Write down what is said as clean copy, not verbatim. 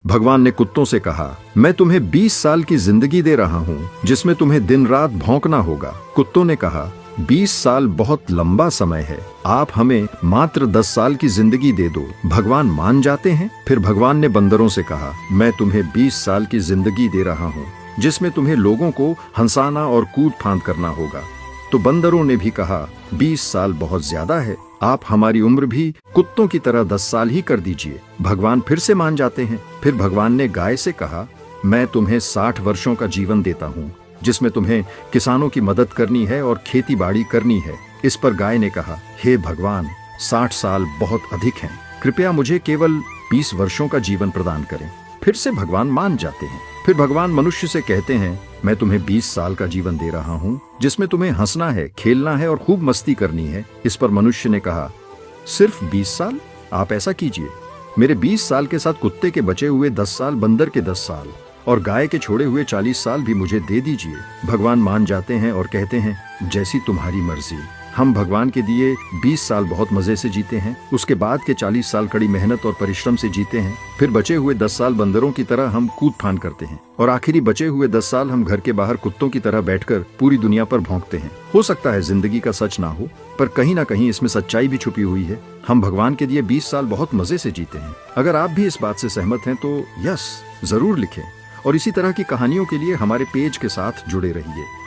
भगवान ने कुत्तों से कहा, मैं तुम्हें 20 साल की जिंदगी दे रहा हूँ जिसमें तुम्हें दिन रात भौंकना होगा। कुत्तों ने कहा, 20 साल बहुत लंबा समय है, आप हमें मात्र 10 साल की जिंदगी दे दो। भगवान मान जाते हैं। फिर भगवान ने बंदरों से कहा, मैं तुम्हें 20 साल की जिंदगी दे रहा हूँ जिसमें तुम्हें लोगों को हंसाना और कूद फांद करना होगा। तो बंदरों ने भी कहा, 20 साल बहुत ज्यादा है, आप हमारी उम्र भी कुत्तों की तरह 10 साल ही कर दीजिए। भगवान फिर से मान जाते हैं। फिर भगवान ने गाय से कहा, मैं तुम्हें 60 वर्षों का जीवन देता हूँ जिसमें तुम्हें किसानों की मदद करनी है और खेती बाड़ी करनी है। इस पर गाय ने कहा, हे भगवान, 60 साल बहुत अधिक हैं, कृपया मुझे केवल 20 वर्षों का जीवन प्रदान करें। फिर से भगवान मान जाते हैं। फिर भगवान मनुष्य से कहते हैं, मैं तुम्हें 20 साल का जीवन दे रहा हूँ जिसमें तुम्हें हंसना है, खेलना है और खूब मस्ती करनी है। इस पर मनुष्य ने कहा, सिर्फ 20 साल? आप ऐसा कीजिए, मेरे 20 साल के साथ कुत्ते के बचे हुए 10 साल, बंदर के 10 साल और गाय के छोड़े हुए 40 साल भी मुझे दे दीजिए। भगवान मान जाते हैं और कहते हैं, जैसी तुम्हारी मर्जी। हम भगवान के दिए 20 साल बहुत मजे से जीते हैं, उसके बाद के 40 साल कड़ी मेहनत और परिश्रम से जीते हैं, फिर बचे हुए 10 साल बंदरों की तरह हम कूद फान करते हैं और आखिरी बचे हुए 10 साल हम घर के बाहर कुत्तों की तरह बैठकर पूरी दुनिया पर भौंकते हैं। हो सकता है जिंदगी का सच ना हो, पर कहीं ना कहीं इसमें सच्चाई भी छुपी हुई है। हम भगवान के दिए 20 साल बहुत मजे से जीते हैं। अगर आप भी इस बात से सहमत हैं तो यस जरूर लिखें और इसी तरह की कहानियों के लिए हमारे पेज के साथ जुड़े रहिए।